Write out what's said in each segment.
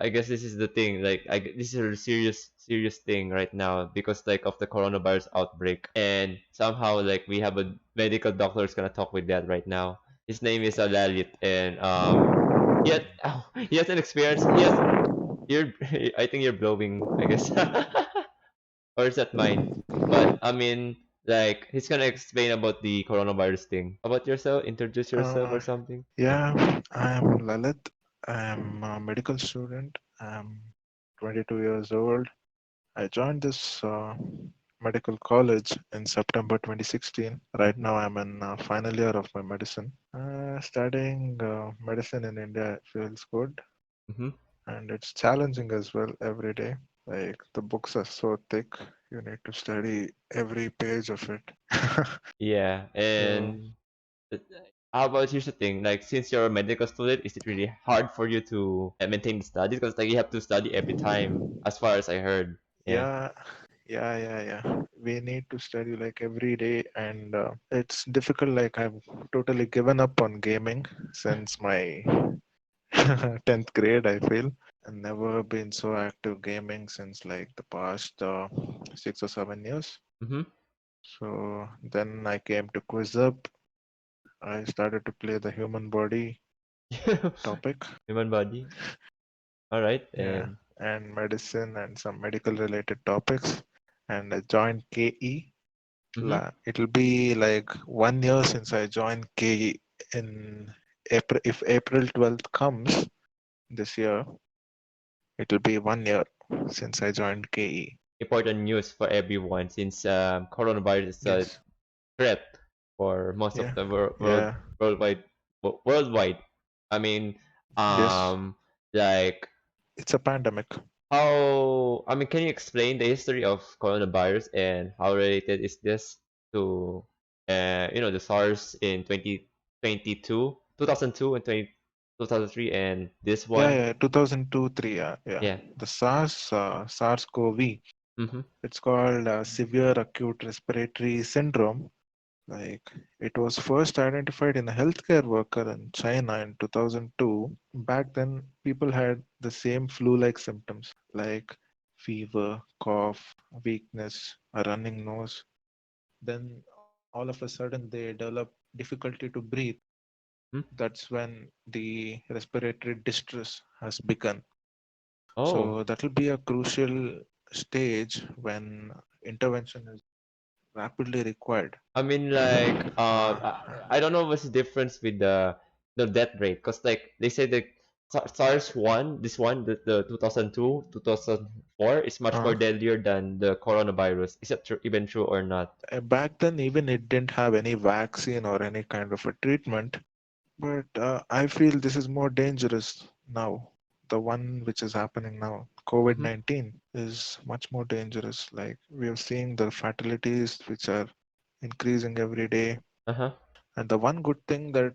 I guess this is the thing. Like, this is a serious thing right now because like of the coronavirus outbreak, and somehow like we have a medical doctor who's gonna talk with that right now. His name is Lalith, and yet he has an experience. You're I think you're blowing. I guess, or is that mine? But I mean, like he's gonna explain about the coronavirus thing. About yourself, introduce yourself or Uh, something. yeah, I'm Lalith. I'm a medical student. I'm 22 years old. I joined this medical college in September 2016. Right Mm-hmm. now, I'm in final year of my medicine. Studying medicine in India feels good, Mm-hmm. and it's challenging as well every day. Like the books are so thick, you need to study every page of it. Yeah, So and uh, how about here's the thing, like since you're a medical student, is it really hard for you to maintain the studies? Because like you have to study every time, as far as I heard. Yeah. yeah, yeah. We need to study like every day, and it's difficult. Like I've totally given up on gaming since my 10th grade, I feel. I've never been so active gaming since like the past 6 or 7 years. Mm-hmm. So then I came to Quiz Up. I started to play the human body topic. Human body. All right, Yeah, and and medicine and some medical related topics. And I joined KE. mm-hmm. It'll be like 1 year since I joined KE in April. If April 12th comes this year, it'll be 1 year since I joined KE. Important news for everyone since coronavirus is a Yes. threat for most of Yeah. the Yeah. worldwide worldwide. I mean, Yes. um, like It's a pandemic. how, I mean, can you explain the history of coronavirus and how related is this to, the SARS in 2022, 2002 and 2003, and this Yeah, one? yeah. 2002, 3. Yeah, yeah. Yeah. The SARS-CoV. Mm-hmm. It's called severe acute respiratory syndrome. Like it was first identified in a healthcare worker in China in 2002. Back then, people had the same flu-like symptoms like fever, cough, weakness, a running nose. Then all of a sudden, they develop difficulty to breathe. Hmm. That's when the respiratory distress has begun. Oh, So that will be a crucial stage when intervention is rapidly required. I mean, like, Uh, I don't know what's the difference with the death rate, because like they say that SARS one, this one, the 2002, 2004 is much more uh, deadlier than the coronavirus. Is that true, even true or not? Back then, even it didn't have any vaccine or any kind of a treatment. But I feel this is more dangerous now. The one which is happening now, Mm-hmm. COVID-19, is much more dangerous. Like we are seeing the fatalities which are increasing every day. Uh-huh. And the one good thing that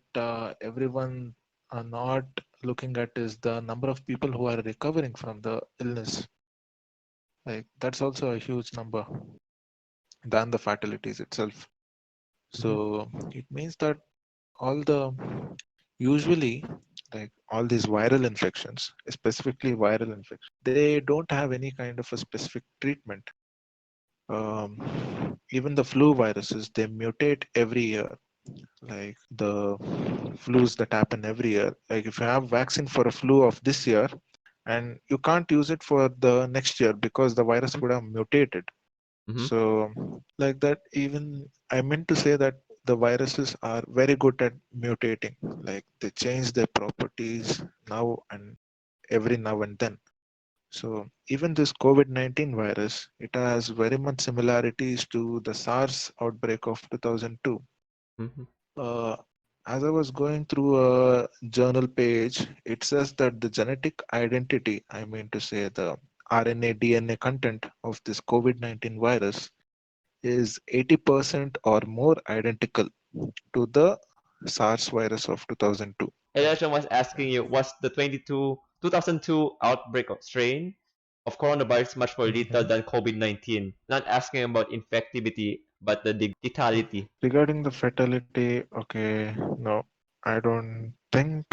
everyone are not looking at is the number of people who are recovering from the illness. Like that's also a huge number than the fatalities itself. Mm-hmm. So it means that all the usually like all these viral infections, specifically viral infections, they don't have any kind of a specific treatment. Even the flu viruses, they mutate every year. Like the flus that happen every year. Like if you have vaccine for a flu of this year, and you can't use it for the next year because the virus would have mutated. Mm-hmm. So, like that, even I meant to say that the viruses are very good at mutating. Like they change their properties now and every now and then. So, even this COVID-19 virus, it has very much similarities to the SARS outbreak of 2002. Mm-hmm. Uh, as I was going through a journal page, it says that the genetic identity, I mean to say the RNA DNA content of this COVID-19 virus is 80% or more identical to the SARS virus of 2002. Elijah was asking you, was the 2002 outbreak of strain of coronavirus much more lethal Mhm. than COVID-19? Not asking about infectivity, but the lethality. Regarding the fatality, okay, no, I don't think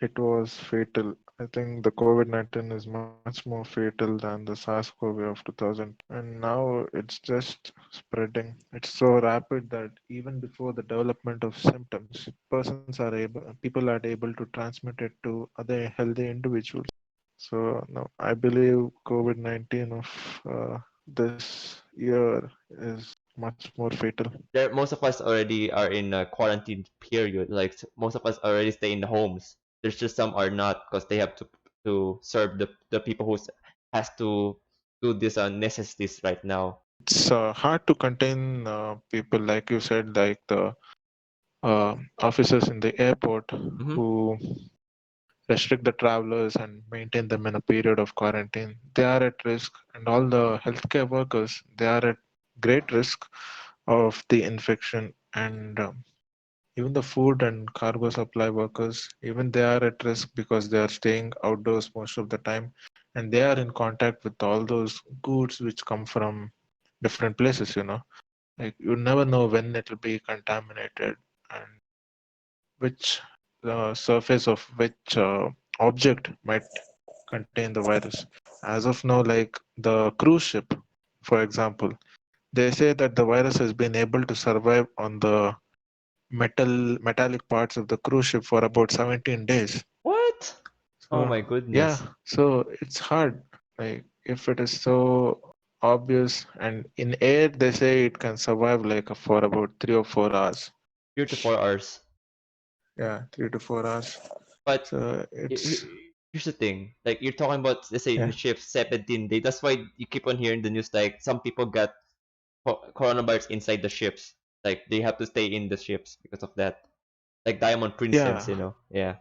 it was fatal. I think the COVID-19 is much more fatal than the SARS-CoV of 2002. And now it's just spreading. It's so rapid that even before the development of symptoms, people are able to transmit it to other healthy individuals. So no, I believe COVID-19 of this year is much more fatal. There, most of us already are in a quarantine period. Like most of us already stay in the homes. There's just some are not because they have to serve the people who has to do this necessities right now. It's hard to contain people, like you said, like the officers in the airport Mm-hmm. who restrict the travelers and maintain them in a period of quarantine. They are at risk, and all the healthcare workers, they are at great risk of the infection. And even the food and cargo supply workers, even they are at risk because they are staying outdoors most of the time, and they are in contact with all those goods which come from different places. Like you never know when it will be contaminated and which surface of which object might contain the virus. As of now, like the cruise ship, for example, they say that the virus has been able to survive on the metallic parts of the cruise ship for about 17 days. What? Oh So my yeah, goodness. so it's hard. Like if it is so obvious, and in air they say it can survive like for about 3 or 4 hours. 3 to 4 hours. Yeah, 3 to 4 hours. But So it's here's the thing. Like you're talking about, let's say in the yeah, shift 17 days. That's why you keep on hearing the news. Like some people got coronavirus inside the ships. Like they have to stay in the ships because of that. Like Diamond yeah, Princess. Yeah.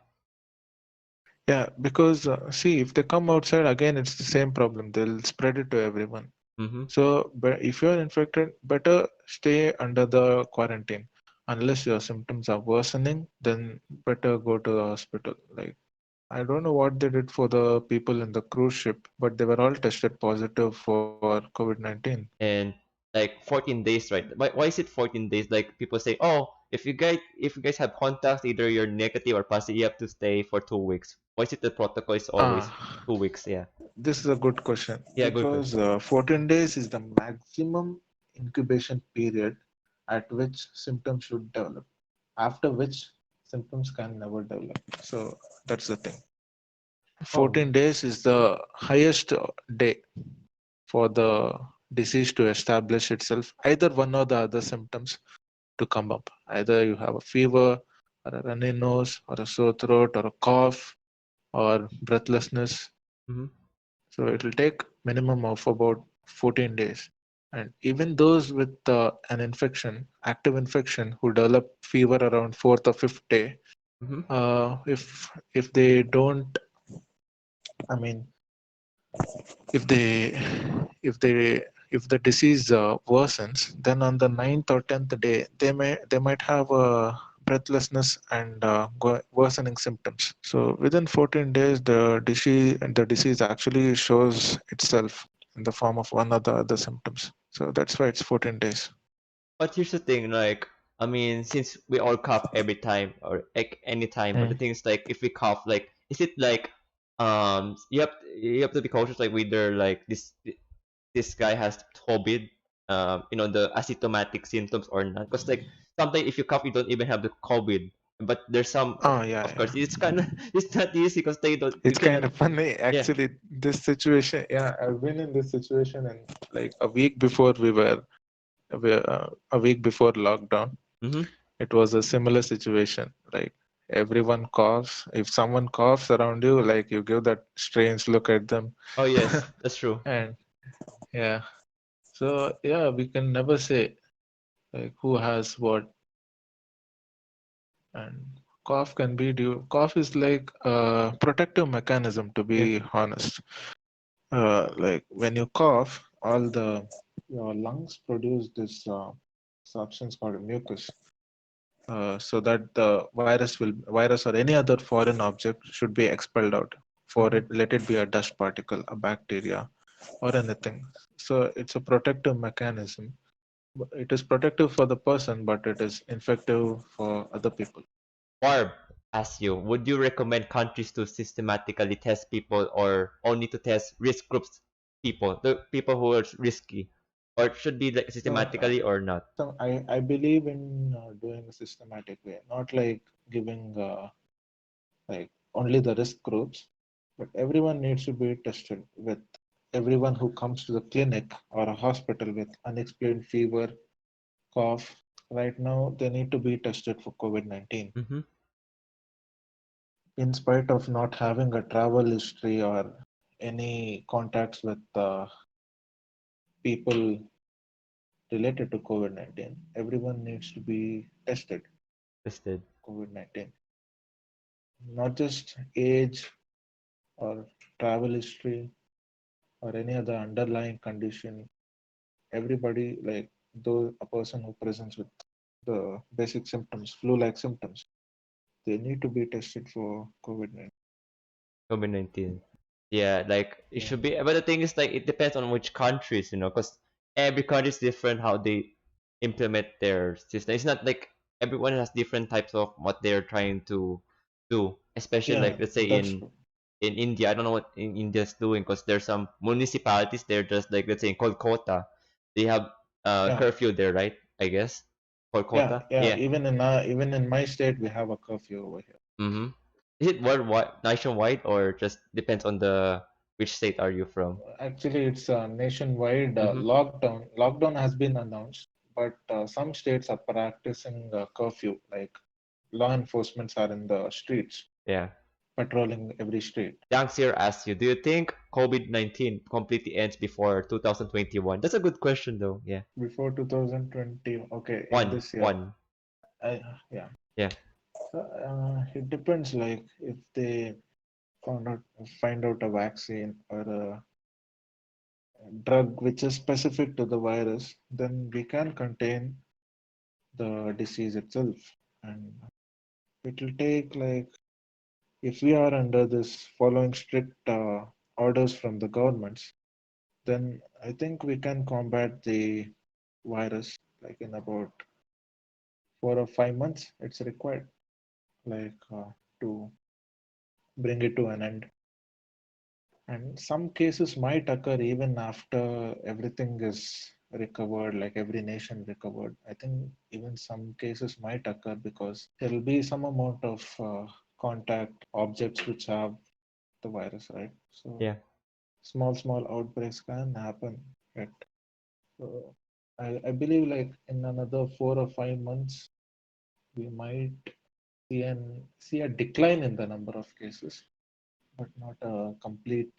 yeah. Because see, if they come outside again, it's the same problem. They'll spread it to everyone. Mm-hmm. So, but if you're infected, better stay under the quarantine. Unless your symptoms are worsening, then better go to the hospital. Like I don't know what they did for the people in the cruise ship, but they were all tested positive for COVID-19. And like 14 days, right? Why is it 14 days? Like people say, oh, if you guys have contacts, either you're negative or positive, you have to stay for 2 weeks. Why is it the protocol is always Ah, 2 weeks? Yeah. this is a good question Yeah, good because question. 14 days is the maximum incubation period at which symptoms should develop, after which symptoms can never develop. So that's the thing. Oh. 14 days is the highest day for the disease to establish itself, either one or the other symptoms to come up. Either you have a fever, or a runny nose, or a sore throat, or a cough, or breathlessness. Mm-hmm. So it will take minimum of about 14 days. And even those with an infection, active infection, who develop fever around fourth or fifth day, Mm-hmm. if they don't, I mean, if they if they if the disease worsens, then on the ninth or 10th day, they might have breathlessness and worsening symptoms. So within 14 days, the disease actually shows itself in the form of one or the other symptoms. So that's why it's 14 days. But here's the thing, like, I mean, since we all cough every time or like any time, but the Mm. thing is, like, if we cough, like, is it like, you have to be cautious, like, whether like this guy has COVID, the asymptomatic symptoms or not. Because like sometimes if you cough, you don't even have the COVID. But there's some, Oh yeah, of yeah. course, it's kind of it's not easy because you It's kind cannot. of funny Yeah. actually. This situation, yeah, I've been in this situation, and like a week before lockdown, Mm-hmm. it was a similar situation. Like everyone coughs. If someone coughs around you, like you give that strange look at them. Oh yes, that's true. And yeah, so yeah, we can never say like who has what. And cough is like a protective mechanism, to Yeah. be honest. Like when you cough, all the your lungs produce this substance called mucus, so that the virus or any other foreign object should be expelled out. For Mm-hmm. it, let it be a dust particle, a bacteria, or anything. So it's a protective mechanism. It is protective for the person, but it is infective for other people. Barb. ask you, would you recommend countries to systematically test people or only to test risk groups people, the people who are risky, or it should be like So, systematically or not? I believe in doing a systematic way, not like giving like only the risk groups, but everyone needs to be tested with everyone who comes to the clinic or a hospital with unexplained fever, cough. Right now, they need to be tested for COVID-19. Mm-hmm. In spite of not having a travel history or any contacts with people related to COVID-19, everyone needs to be tested Listed. COVID-19. Not just age or travel history or any other underlying condition. Everybody, like though a person who presents with the basic symptoms, flu-like symptoms, they need to be tested for COVID-19. COVID-19. Yeah, like it Yeah, should be, but the thing is, like, it depends on which countries, because every country is different how they implement their system. It's not like everyone has different types of what they're trying to do. Especially yeah, like let's say that's in India, I don't know what in India's doing because there's some municipalities there just like let's say in Kolkata, they have yeah, curfew there, right? I guess yeah, Kolkata, yeah. yeah. Even in my state, we have a curfew over here. Mm-hmm. Is it worldwide, nationwide, or just depends on the which state are you from? Actually, it's a nationwide Mm-hmm. lockdown. Lockdown has been announced, but some states are practicing curfew. Like law enforcement are in the streets, Yeah. patrolling every street. Youngster asks you, do you think COVID-19 completely ends before 2021? That's a good question, though. Yeah. Before 2020, okay, in One. this year, One. yeah. Yeah. So, it depends. Like if they found out, find out a vaccine or a drug which is specific to the virus, then we can contain the disease itself. And it will take like if we are under this following strict orders from the governments, then I think we can combat the virus like in about 4 or 5 months. It's required like to bring it to an end. And some cases might occur even after everything is recovered, like every nation recovered. I think even some cases might occur because there will be some amount of contact objects which have the virus, right? So Yeah. small outbreaks can happen. Right? So I believe like in another 4 or 5 months, we might see a decline in the number of cases, but not a complete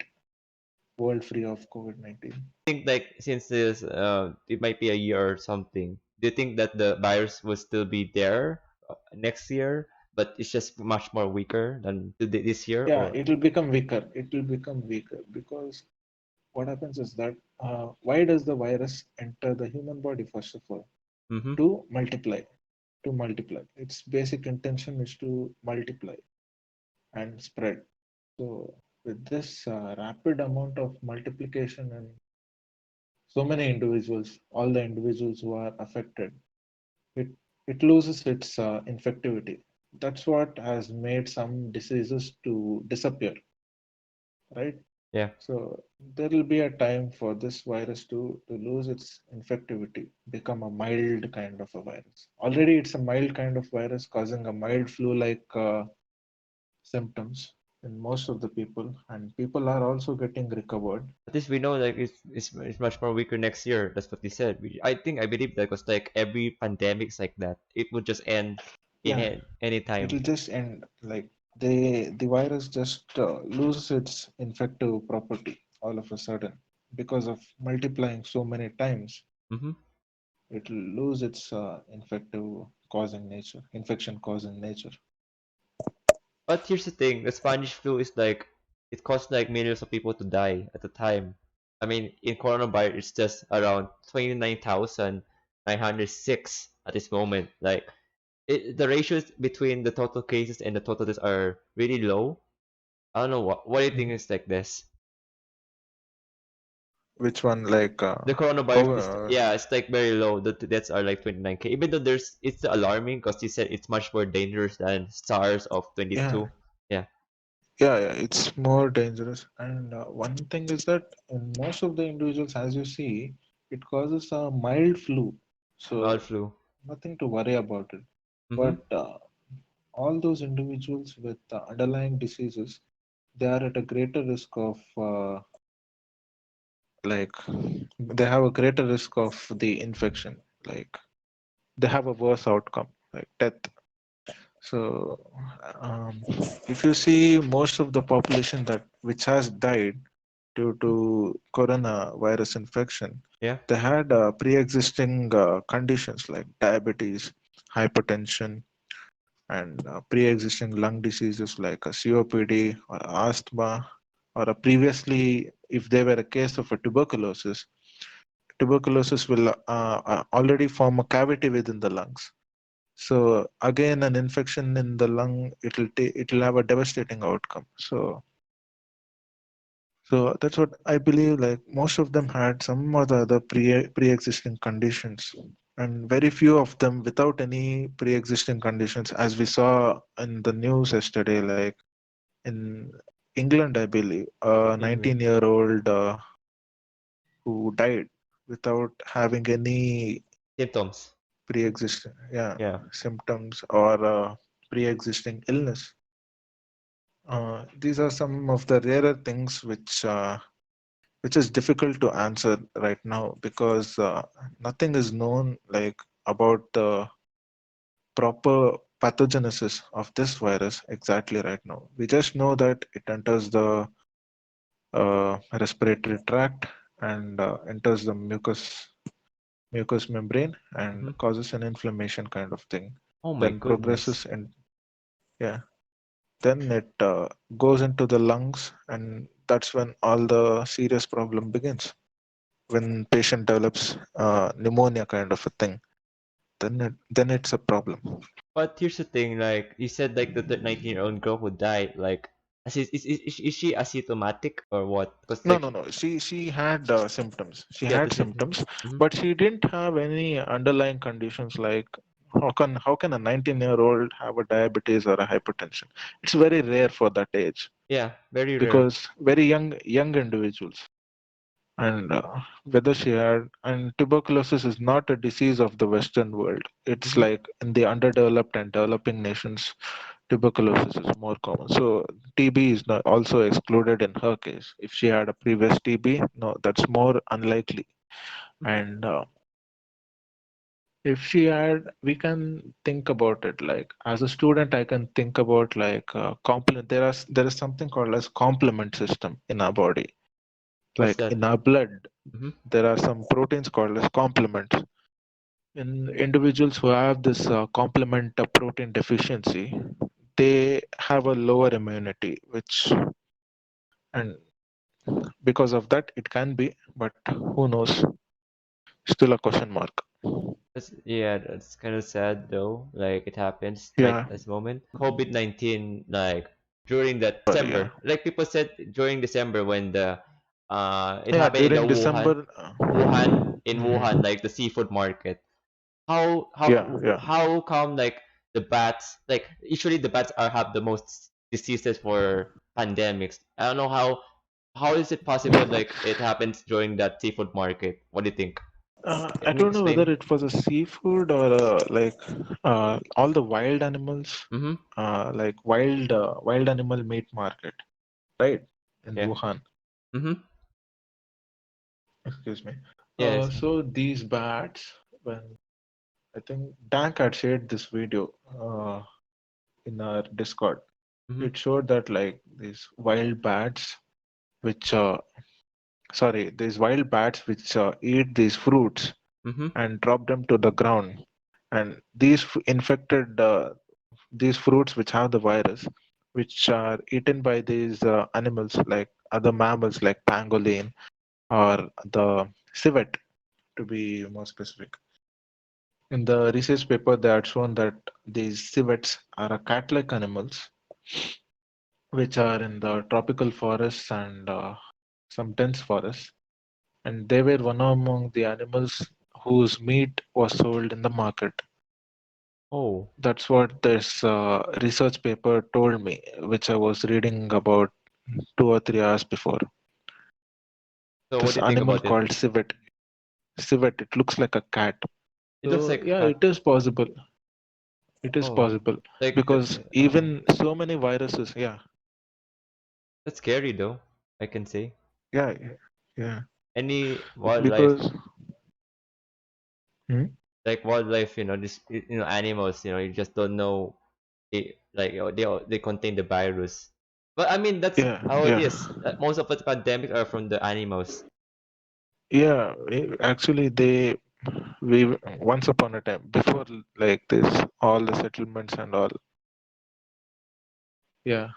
world free of COVID-19. Think like since this it might be a year or something, do you think that the virus will still be there next year, but it's just much more weaker than this year, Yeah, or? it will become weaker. It will become weaker because what happens is that why does the virus enter the human body first of all? Mm-hmm. To multiply. To multiply. Its basic intention is to multiply and spread. So with this rapid amount of multiplication and so many individuals, all the individuals who are affected, it it loses its infectivity. That's what has made some diseases to disappear, right? Yeah. So there will be a time for this virus to lose its infectivity, become a mild kind of a virus. Already it's a mild kind of virus causing a mild flu-like symptoms in most of the people, and people are also getting recovered. At least we know like it's much more weaker next year. That's what they said. I believe that was like every pandemic's like that. It would just end in Yeah, any it'll time. just end like the virus just loses its infective property all of a sudden because of multiplying so many times. Mm-hmm. It'll lose its infective causing nature, infection causing nature. But here's the thing: the Spanish flu is like it caused like millions of people to die at the time. I mean, in coronavirus, it's just around 29,906 at this moment. Like the ratios between the total cases and the total deaths are really low. I don't know what do you think Mhm. is like this? Which one? Like The coronavirus is, COVID? yeah, it's like very low. The deaths are like 29K. Even though it's alarming because you said it's much more dangerous than SARS of Yeah, 22. Yeah, yeah. It's more dangerous. And one thing is that in most of the individuals, as you see, it causes a mild flu. mild So flu. nothing to worry about it. Mm-hmm. But all those individuals with underlying diseases, they are at a greater risk of like they have a greater risk of the infection. Like they have a worse outcome, like death. So, if you see most of the population that which has died due to coronavirus infection, Yeah. they had pre-existing conditions like diabetes, hypertension, and pre-existing lung diseases like a COPD or asthma, or a previously, if they were a case of a tuberculosis will already form a cavity within the lungs. So again, an infection in the lung, it'll have a devastating outcome. So that's what I believe. Like most of them had some or the other pre-existing conditions, and very few of them without any pre-existing conditions, as we saw in the news yesterday. Like in England, I believe, a England 19-year-old who died without having any symptoms. pre-existing, yeah, Yeah. symptoms or pre-existing illness. These are some of the rarer things which is difficult to answer right now because nothing is known like about the proper pathogenesis of this virus exactly right now. We just know that it enters the respiratory tract and enters the mucous membrane and Mm-hmm. causes an inflammation kind of thing. Oh my Then goodness. progresses in, yeah, then it goes into the lungs, and that's when all the serious problem begins. When patient develops pneumonia kind of a thing, then it's a problem. But here's the thing, like you said, like the 19-year-old girl who died, like, is she asymptomatic or what? Because No, like no, no. She had symptoms. She she had the had symptom. symptoms, Mm-hmm. but she didn't have any underlying conditions like how can a 19-year-old have a diabetes or a hypertension? It's very rare for that age Yeah, very rare. because very young individuals. And whether she had, and tuberculosis is not a disease of the Western world. It's Mm-hmm. like in the underdeveloped and developing nations, tuberculosis is more common. So TB is not also excluded in her case. If she had a previous TB, no, that's more unlikely. And if she had, we can think about it like as a student, I can think about like complement. There is something called as complement system in our body. What's Like that? in our blood, Mm-hmm. there are some proteins called as complements. In individuals who have this complement protein deficiency, they have a lower immunity, which, and because of that, it can be, but who knows? Still a question mark. Yeah, that's kind of sad though. Like it happens right Yeah, at this moment. COVID-19, like during that but yeah, December, like people said during December when the it yeah. happened in the During December, Wuhan, mhm. like the seafood market. How Yeah, how yeah. how come like the bats, like usually the bats are have the most diseases for pandemics. I don't know how is it possible like it happens during that seafood market? What do you think? I Can you don't know whether explain? it was a seafood or like all the wild animals, Mm-hmm. like wild animal meat market, right? In Yeah. Wuhan. Mm-hmm. Excuse me. Yeah, it's fine. So these bats, when I think Dank had shared this video in our Discord, Mm-hmm. it showed that like these wild bats, which these wild bats which eat these fruits Mm-hmm. and drop them to the ground, and these infected these fruits which have the virus, which are eaten by these animals like other mammals like pangolin or the civet, to be more specific. In the research paper, they had shown that these civets are a cat-like animals which are in the tropical forests and some dense forests. and they were one among the animals whose meat was sold in the market. Oh, That's what this research paper told me, which I was reading about 2 or 3 hours before. so what This do you think animal about it? called civet. Civet, it looks like a cat. It looks So like a yeah, cat. it is possible. It is Oh, possible like because oh, even so many viruses, yeah, that's scary though. I can say yeah, yeah, any wildlife, because hmm? like wildlife, this animals, you just don't know like they contain the virus. But I mean that's Yeah, how it yeah, is. Most of the pandemics are from the animals. yeah. Actually, we once upon a time before like this, all the settlements and all. Yeah,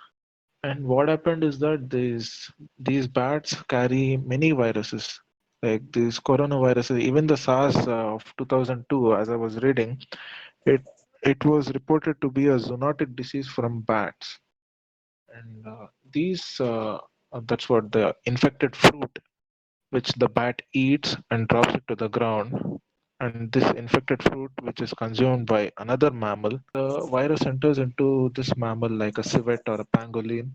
and what happened is that these bats carry many viruses, like these coronaviruses. Even the SARS of 2002, as I was reading, it it was reported to be a zoonotic disease from bats, and these that's what the infected fruit which the bat eats and drops it to the ground. And this infected fruit, which is consumed by another mammal, the virus enters into this mammal like a civet or a pangolin,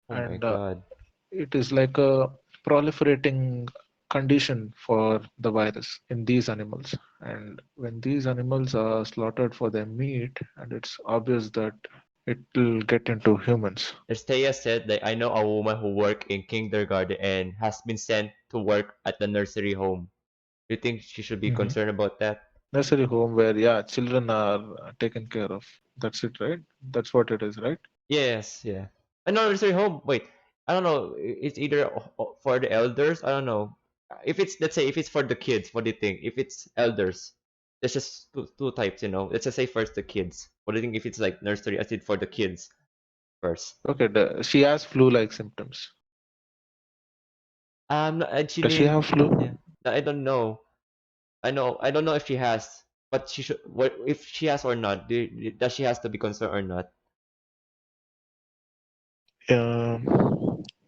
Oh my and God. it is like a proliferating condition for the virus in these animals. And when these animals are slaughtered for their meat, and it's obvious that it will get into humans. As Thea said, like I know a woman who worked in kindergarten and has been sent to work at the nursery home. Do you think she should be Mhm. concerned about that? Nursery home where, yeah, children are taken care of. That's it, right? That's what it is, right? Yes, yeah. No, nursery home. Wait, I don't know. It's either for the elders. I don't know. If it's let's say if it's for the kids, what do you think? If it's elders, there's just two types. Let's just say first the kids. What do you think if it's like nursery? I said for the kids first. Okay, she has flu-like symptoms. She Does she have didn't. Yeah, flu? I don't know. I don't know if she has, but she should. What if she has or not? Does she has to be concerned or not?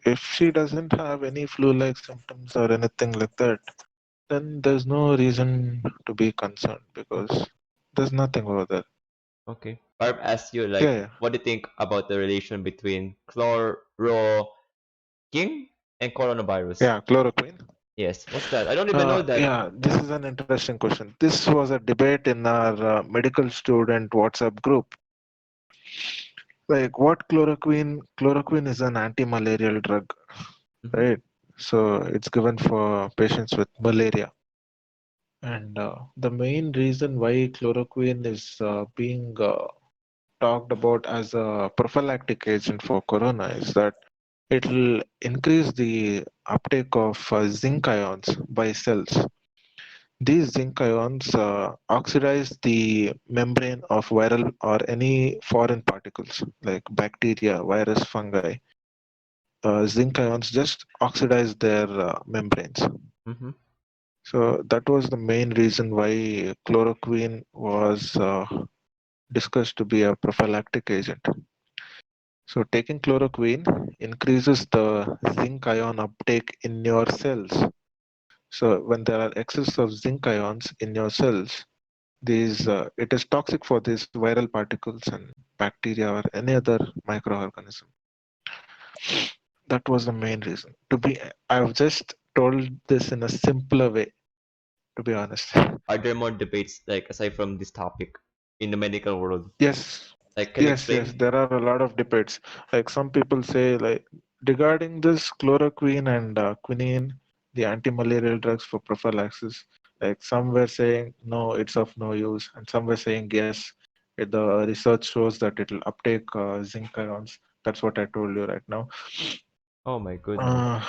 If she doesn't have any flu-like symptoms or anything like that, then there's no reason to be concerned because there's nothing over there. Okay. Barb asked you Yeah, like, yeah, what do you think about the relation between chloroquine and coronavirus? yeah. Chloroquine. Yes. What's that? I don't even know that. Yeah, this is an interesting question. This was a debate in our medical student WhatsApp group. Like, what chloroquine? Chloroquine is an anti-malarial drug, Mm-hmm. right? So it's given for patients with malaria. And the main reason why chloroquine is being talked about as a prophylactic agent for corona is that it will increase the uptake of zinc ions by cells. These zinc ions oxidize the membrane of viral or any foreign particles like bacteria, virus, fungi. Zinc ions just oxidize their membranes. Mm-hmm. So that was the main reason why chloroquine was discussed to be a prophylactic agent. So taking chloroquine increases the zinc ion uptake in your cells. So when there are excess of zinc ions in your cells, these it is toxic for these viral particles and bacteria or any other microorganism. That was the main reason. I've just told this in a simpler way, to be honest. Are there more debates like aside from this topic in the medical world? Yes, Like, can you yes. explain? There are a lot of debates. Like some people say, like regarding this chloroquine and quinine, the anti-malarial drugs for prophylaxis. Like some were saying no, it's of no use, and some were saying yes. The research shows that it will uptake zinc ions. That's what I told you right now. Oh my goodness. Uh,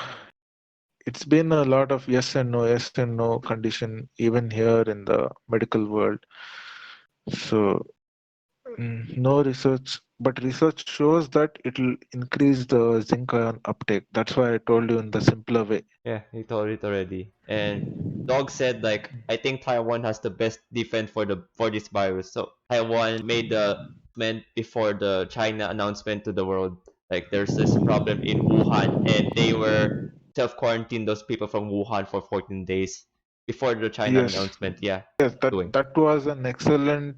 it's been a lot of yes and no condition even here in the medical world. So no research, but research shows that it will increase the zinc ion uptake. That's why I told you in the simpler way. Yeah, he told it already. And Dog said like I think Taiwan has the best defense for this virus. So Taiwan made the announcement before the China announcement to the world. Like there's this problem in Wuhan and they were self quarantine those people from Wuhan for 14 days before the China Yes, announcement. Yeah, yes, doing. that was an excellent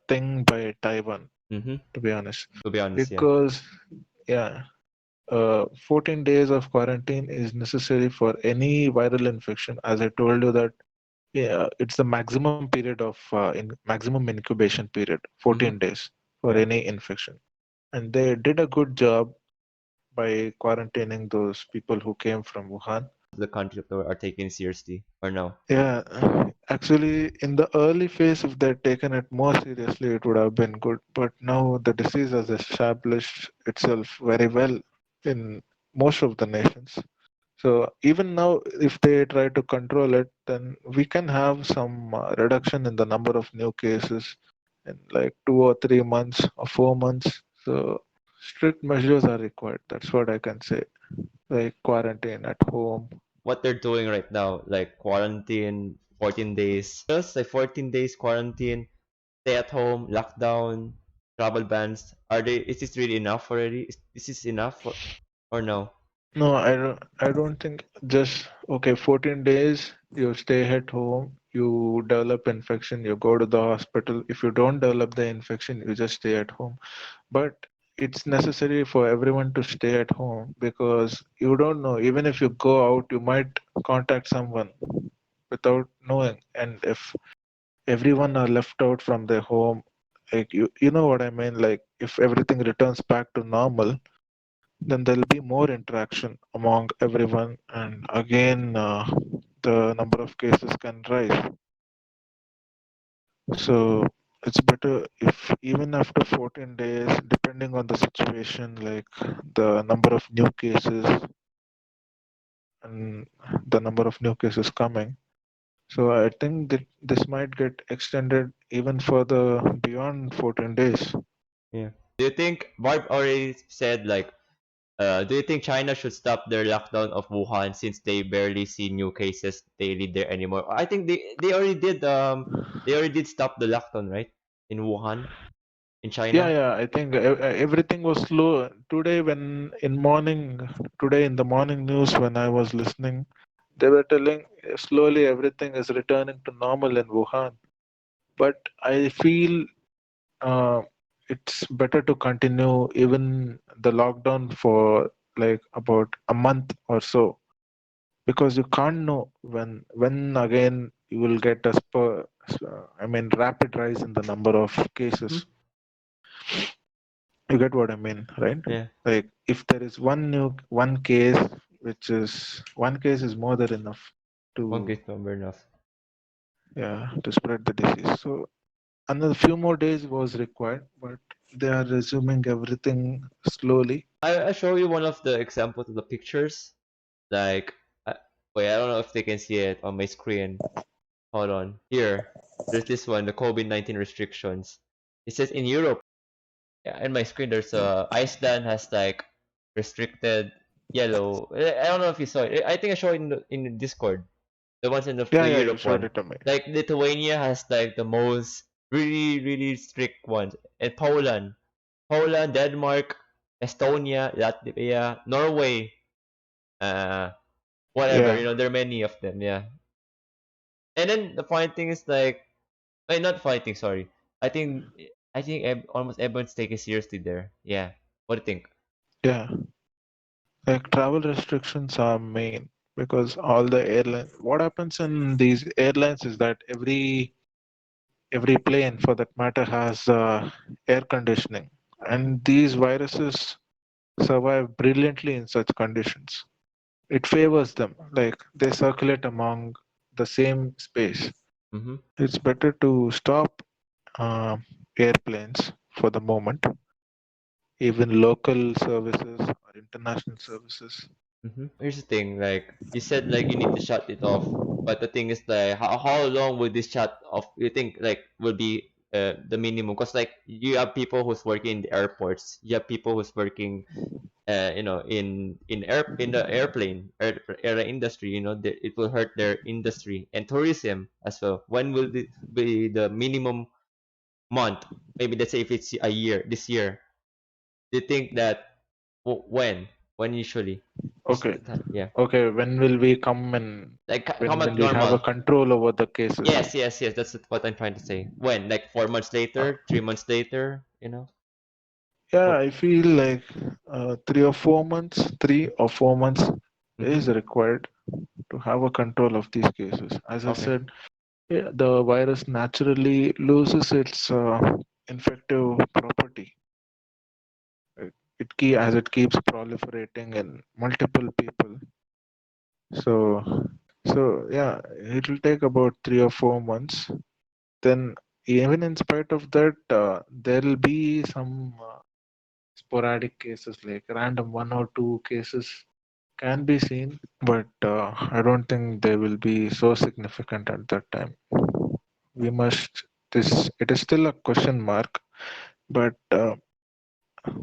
thing by Taiwan, Mm-hmm. to be honest, To be honest, yeah. because yeah, 14 days of quarantine is necessary for any viral infection. As I told you that, yeah, it's the maximum period of maximum incubation period, Mm-hmm. 14 days for Yeah. any infection. And they did a good job by quarantining those people who came from Wuhan. The country are taking seriously or no? Yeah, actually, in the early phase, if they'd taken it more seriously, it would have been good. But now the disease has established itself very well in most of the nations. So even now, if they try to control it, then we can have some reduction in the number of new cases in like 2 or 3 months or 4 months. So strict measures are required. That's what I can say. Like quarantine at home. What they're doing right now, like quarantine, 14 days, just like 14 days quarantine, stay at home, lockdown, travel bans. Are they? Is this really enough already? Is this enough or no? No, I don't. I don't think just okay. 14 days you stay at home. You develop infection. You go to the hospital. If you don't develop the infection, you just stay at home. But it's necessary for everyone to stay at home because you don't know. Even if you go out, you might contact someone without knowing. And if everyone are left out from their home, like you know what I mean. Like if everything returns back to normal, then there'll be more interaction among everyone, and again, the number of cases can rise. So it's better if even after 14 days, depending on the situation, like the number of new cases and the number of new cases coming. So I think that this might get extended even further beyond 14 days. Yeah. Do you think Barb already said like do you think China should stop their lockdown of Wuhan since they barely see new cases daily there anymore? I think they already did stop the lockdown, right? In Wuhan, in Yeah, China. yeah. I think everything was slow today. Today in the morning news, when I was listening, they were telling slowly everything is returning to normal in Wuhan. But I feel uh, it's better to continue even the lockdown for like about a month or so because you can't know when again you will get a I mean rapid rise in the number of Hmm. cases. You get what I mean, right? Yeah, Like if there is one case, which is one case is more than enough one to case number enough. yeah to spread the disease. So another few more days was required, but they are resuming everything slowly. I show you one of the examples of the pictures. Like, wait, I don't know if they can see it on my screen. Hold on. Here, there's this one, the COVID-19 restrictions. It says in Europe. Yeah, in my screen, there's Iceland has like restricted yellow. I don't know if you saw it. I think I showed it in Discord. The ones in Yeah, the yeah, you Europe showed one. it to me. Like Lithuania has like the most really strict ones, and Poland, Denmark, Estonia, Latvia, Norway, uh, whatever. Yeah, There are many of them. Yeah, and then the funny thing is like, wait, not funny thing. Sorry, I think almost everyone's taking it seriously there. Yeah, what do you think? yeah. Like travel restrictions are main because all the airlines. What happens in these airlines is that every plane, for that matter, has air conditioning, and these viruses survive brilliantly in such conditions. It favors them, like they circulate among the same space. Mm-hmm. It's better to stop uh, airplanes for the moment, even local services or international services. Here's the thing, like you said, like you need to shut it off. But the thing is, like, how long will this shut off? You think like will be the minimum? Cause like you have people who's working in the airports, you have people who's working, in the air industry. It will hurt their industry and tourism as well. When will it be the minimum month? Maybe let's say if it's this year. Do you think that when? When usually? most of Okay. the time. Yeah, Okay. When will we come and like when come will at we have a normal. control over the cases? Yes, yes, yes. That's what I'm trying to say. When? Like 4 months Uh, later, 3 months later, yeah, Or I feel like 3 or 4 months mm-hmm. is required to have a control of these cases. As I Okay. said, yeah, the virus naturally loses its infective property. As it keeps proliferating in multiple people. So yeah, it will take about 3 or 4 months. Then even in spite of that, there will be some sporadic cases, like random 1 or 2 cases can be seen, but I don't think they will be so significant at that time. We must this It is still a question mark, but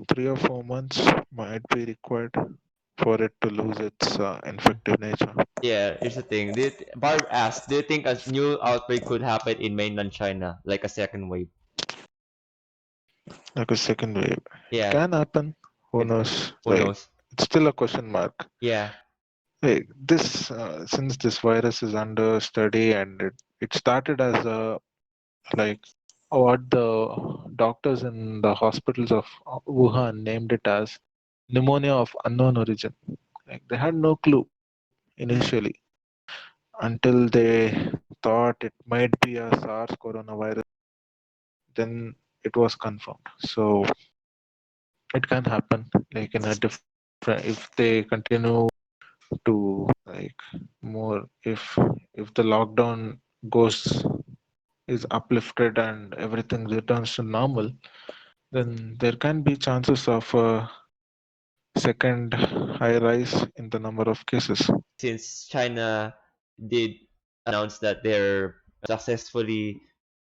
3 or 4 months might be required for it to lose its Yeah. infective nature, Yeah, here's the thing. Barb asked, do you think a new outbreak could happen in mainland China, like a second wave? like a second wave. It Yeah, can happen. Who it, knows? who Like knows? it's still a question mark. Yeah, Like this, since this virus is under study and it started as a like what the doctors in the hospitals of Wuhan named it as pneumonia of unknown origin. Like they had no clue initially until they thought it might be a SARS coronavirus. Then it was confirmed. So it can happen like in a different if they continue to like more if the lockdown goes is uplifted and everything returns to normal, then there can be chances of a second high rise in the number of cases. since China did announce that they're successfully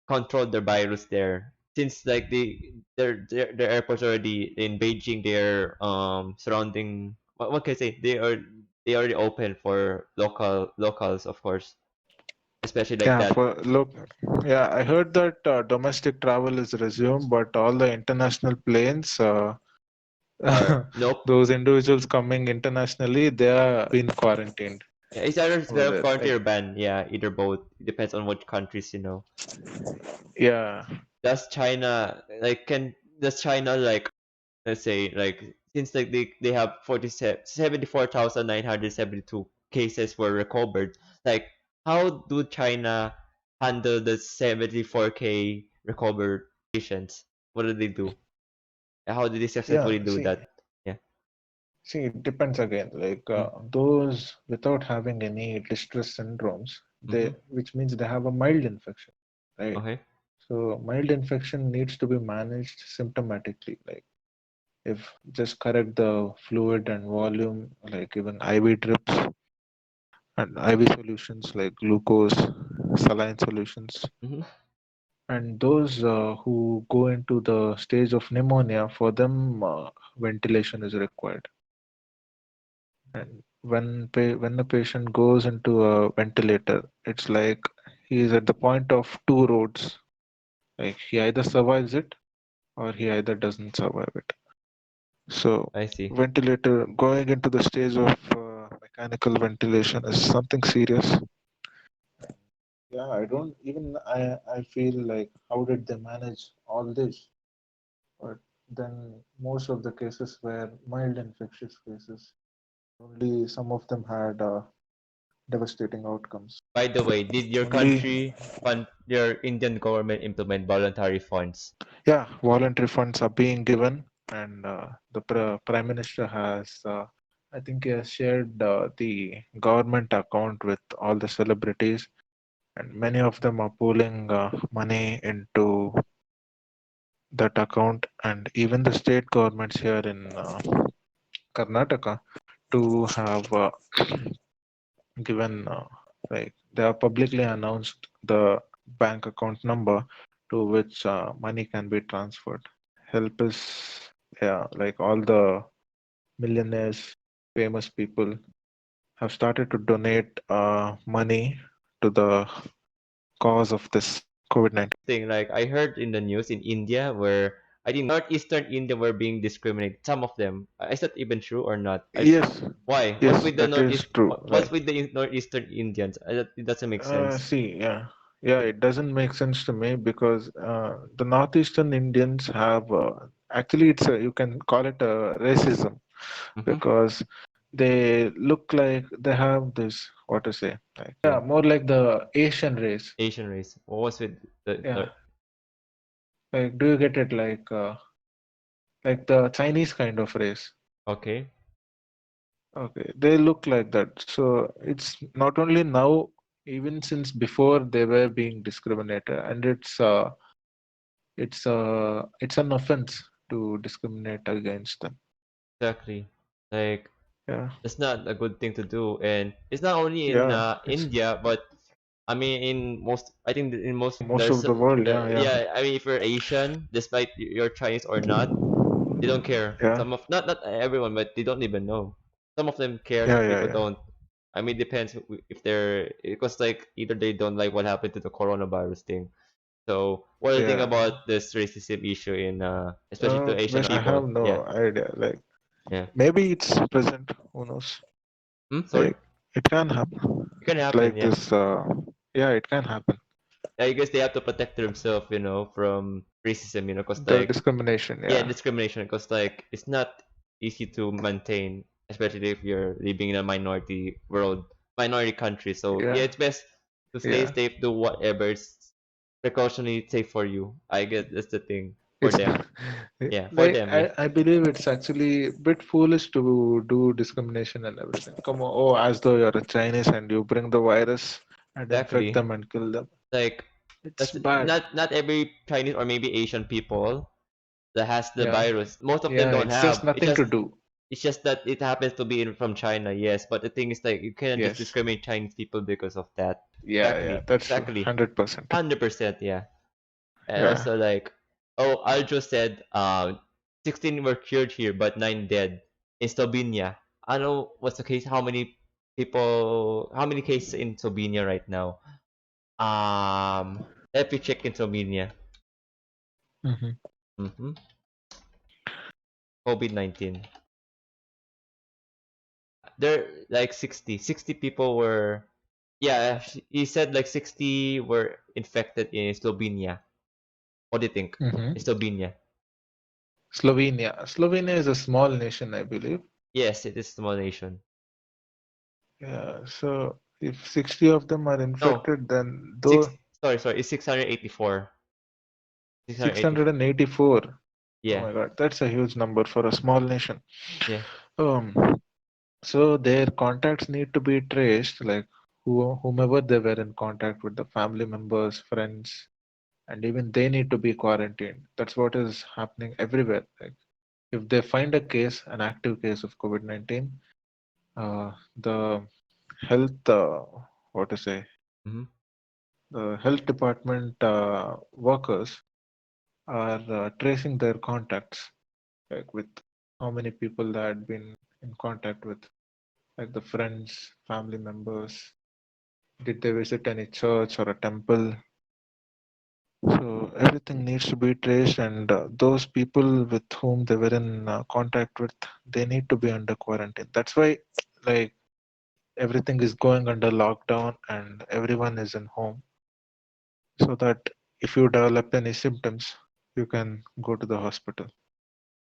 controlled the virus there. Since like their airports already in Beijing, their surrounding what can I say? They already open for locals, of course, especially like Yeah, that. for look, yeah, I heard that domestic travel is resumed, but all the international planes, Or nope. those individuals coming internationally, they are being quarantined Yeah, it's either over very there. quarantine Like, or ban. Yeah, either both. It depends on what countries. yeah, Does China like can does China like let's say like since like they have 74,972 cases were recovered, like how do China handle the 74K recovered patients? What do they do? And how did they yeah. successfully do that? Yeah. See, it depends again. Like Mm. those without having any distress syndromes, Mm-hmm. which means they have a mild infection, right? Okay. So mild infection needs to be managed symptomatically. Like if just correct the fluid and volume, like even IV drips and IV solutions like glucose, saline solutions. Mm-hmm. And those who go into the stage of pneumonia, for them, ventilation is required. And when the patient goes into a ventilator, it's like he is at the point of two roads. Like he either survives it or he either doesn't survive it. So I see. ventilator going into the stage of mechanical ventilation is something serious. Yeah, I don't even I feel like how did they manage all this? But then most of the cases were mild infectious cases. Only some of them had devastating outcomes. By the way, did your Only country fund your Indian government implement voluntary funds? yeah, voluntary funds are being given, and the prime minister has I think he has shared the government account with all the celebrities, and many of them are pooling money into that account, and even the state governments here in Karnataka to have given like they have publicly announced the bank account number to which money can be transferred. Help is yeah, like all the millionaires, famous people have started to donate money to the cause of this COVID-19. Thing like I heard in the news in India where I think northeastern India were being discriminated. Some of them. Is that even true or not? Yes, Why? What's yes, with the that is northeast? true. What's Like, with the northeastern Indians? It doesn't make sense. see, yeah, yeah, it doesn't make sense to me because the northeastern Indians have actually you can call it a racism Mm-hmm. because they look like they have this what to say, like, yeah, Yeah. more like the Asian race. Asian race. What was with the Yeah, like, do you get it? Like the Chinese kind of race. okay. Okay, they look like that. So it's not only now, even since before they were being discriminated, and it's an offense to discriminate against them. Exactly. Like Yeah, it's not a good thing to do, and it's not only in yeah, it's India, but I mean in most. I think that in most most of the world. Yeah, yeah, yeah. I mean if you're Asian, despite you're Chinese or not, they don't care. yeah, Some of not everyone, but they don't even know. Some of them care. yeah, Some yeah, people yeah, don't. I mean, depends if they're because like either they don't like what happened to the coronavirus thing. So what do you think yeah. about this racism issue in especially to Asian West, I people? have Yeah, no idea. Like, yeah. maybe it's present. Who knows? Sorry, Like, it can happen. it can happen. Like Yeah. this. Yeah, it can happen. I guess they have to protect themselves, from racism, because The like discrimination. yeah, Yeah, discrimination, because like it's not easy to maintain, especially if you're living in a minority world, minority country. So yeah, yeah, it's best to stay yeah. safe, do whatever is precautionally safe for you. I guess that's the thing for It's them. Yeah, for like them. Yeah, I believe it's actually a bit foolish to do discrimination and everything. Come on, oh, as though you're a Chinese and you bring the virus and infect exactly. them and kill them. Like It's that's bad. not every Chinese or maybe Asian people that has the Yeah, virus. Most of them yeah. don't It's just have. nothing to do. It's just that it happens to be from China, yes. But the thing is, like, you can't just Yes. discriminate Chinese people because of that. Yeah, yeah. Exactly, That's true. exactly, 100%. 100%, yeah. And Yeah. also, like, oh, Aljo said, 16 were cured here, but 9 dead in Slovenia. I don't know what's the case. How many cases in Slovenia right now? Let me check in Slovenia. Hmm. Mm-hmm. COVID-19. There like 60 people were yeah he said like 60 were infected in Slovenia. What do you think? Hmm. In Slovenia? Slovenia. Slovenia is a small nation, I believe. Yes, it is a small nation. Yeah. So if 60 of them are No, infected, then six. though Sorry, it's 684. 684. 684. Oh Yeah, my God, that's a huge number for a small nation. yeah. Um, so their contacts need to be traced, like whomever they were in contact with, the family members, friends, and even they need to be quarantined. That's what is happening everywhere. Like if they find a case, an active case of COVID-19, the health, what to say, Mm-hmm. the health department workers are tracing their contacts, like with how many people they had been in contact with, like the friends, family members. Did they visit any church or a temple? So everything needs to be traced, and those people with whom they were in contact with, they need to be under quarantine. That's why, like, everything is going under lockdown and everyone is in home, so that if you develop any symptoms, you can go to the hospital.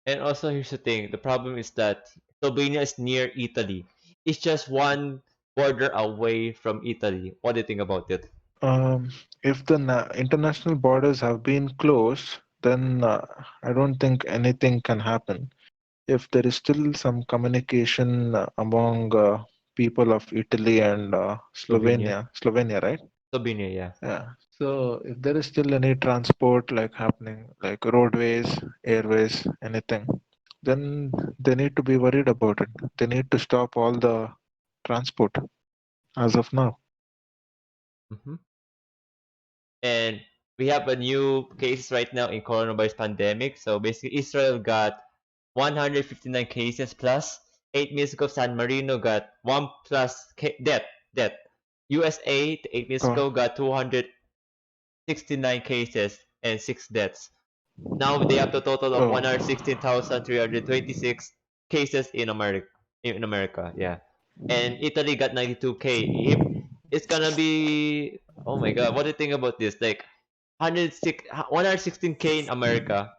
And also here's the thing. The problem is that Slovenia is near Italy. It's just one border away from Italy. What do you think about it? If the international borders have been closed, then I don't think anything can happen. If there is still some communication among people of Italy and Slovenia. Slovenia, right? Slovenia, yeah. Yeah. So if there is still any transport like happening, like roadways, airways, anything, then they need to be worried about it. They need to stop all the transport as of now. Mm-hmm. And we have a new case right now in coronavirus pandemic. So basically, Israel got 159 cases plus. 8 minutes ago, San Marino got one plus death. USA 8 minutes Oh, ago got 269 cases and 6 deaths. Now they have the total of Oh, 116,326 cases in America. In America, yeah. And Italy got 92K. It's gonna be, oh my god, what do you think about this? Like 116K in America.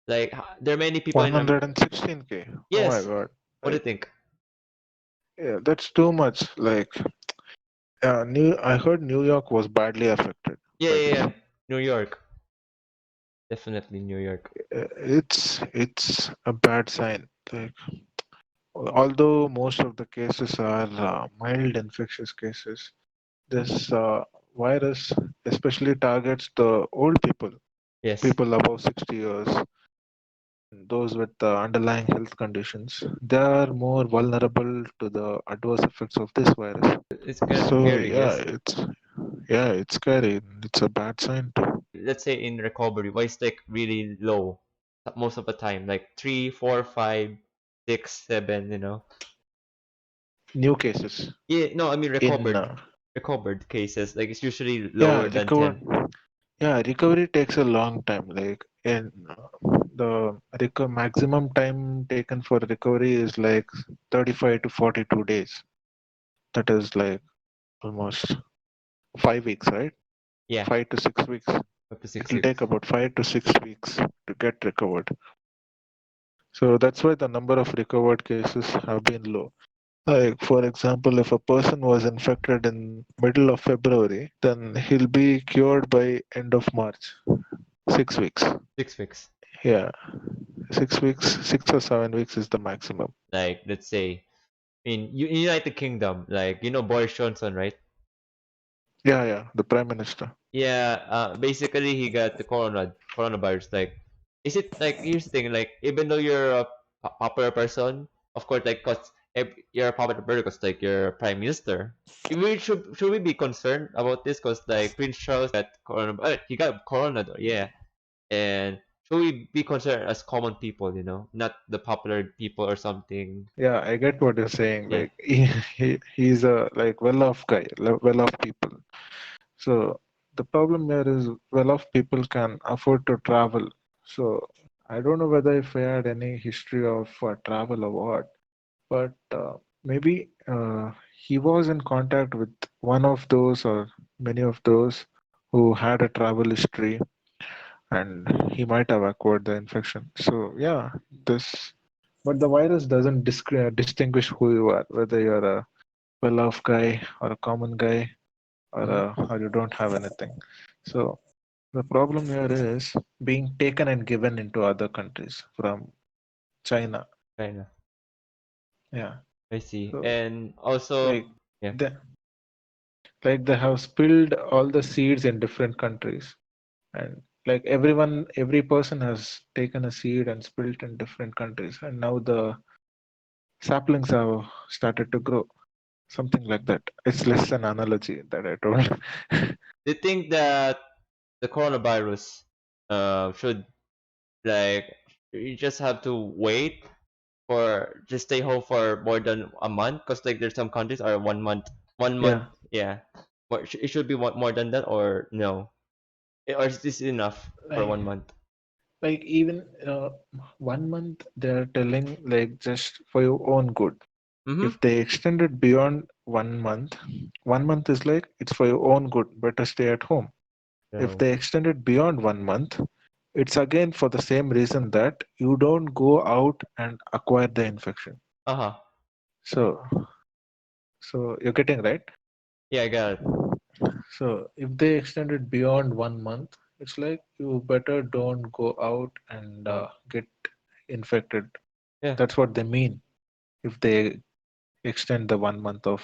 Like there are many people in 116K. Oh my yes. God. What do you Like, think? yeah, that's too much. Like, I heard New York was badly affected Yeah, by yeah, this. yeah. New York. Definitely New York. It's a bad sign. Like, although most of the cases are mild infectious cases, this virus especially targets the old people, Yes. people above 60 years, those with underlying health conditions. They are more vulnerable to the adverse effects of this virus. It's kind of So scary, yes. yeah, it's scary. It's a bad sign too. Let's say in recovery, why is like really low most of the time? Like 3, 4, 5, 6, 7, you know? New cases Yeah, no, I mean in recovered cases. Like it's usually yeah lower than recovered. 10. Yeah, recovery takes a long time. Like in the maximum time taken for recovery is like 35 to 42 days. That is like almost 5 weeks, right? Yeah, 5 to 6 weeks. up to It 6 will take weeks. about 5 to 6 weeks to get recovered. So that's why the number of recovered cases have been low. Like for example, if a person was infected in middle of February, then he'll be cured by end of March. 6 weeks. 6 weeks. Yeah, 6 weeks, 6 or 7 weeks is the maximum. Like let's say in United Kingdom, like you know Boris Johnson, right? Yeah, yeah, the prime minister. Yeah, basically he got the coronavirus. Like, is it like here's the thing? Like, even though you're a popular person, of course, like, cause if you're a popular person, cause like you're prime minister, we should we be concerned about this? Cause like Prince Charles got he got corona though, yeah. And should we be concerned as common people, not the popular people or something? Yeah, I get what you're saying. Yeah, Like he's a like well-off guy, well-off people. So the problem here is well-off people can afford to travel. So I don't know whether if I had any history of travel or what, but maybe he was in contact with one of those or many of those who had a travel history, and he might have acquired the infection. So yeah, this, but the virus doesn't distinguish who you are, whether you're a well-off guy or a common guy, mm-hmm. or you don't have anything. So the problem here is being taken and given into other countries from China. Kind of. Yeah. I see. So And also, like yeah, they they have spilled all the seeds in different countries, and like every person has taken a seed and spilled in different countries, and now the saplings have started to grow. Something like that. It's less an analogy that I told. they think that the coronavirus should like you just have to wait for just stay home for more than a month because like there's some countries are 1 month, Yeah, yeah, but it should be more than that or no. Or is this enough for like 1 month? even 1 month they're telling like just for your own good. Mm-hmm. If they extend it beyond 1 month, 1 month is like it's for your own good. Better stay at home. If So they extend it beyond 1 month, it's again for the same reason that you don't go out and acquire the infection. uh-huh. So, so you're getting right. Yeah, I got it. So if they extend it beyond 1 month, it's like you better don't go out and get infected. Yeah, That's what they mean if they extend the 1 month of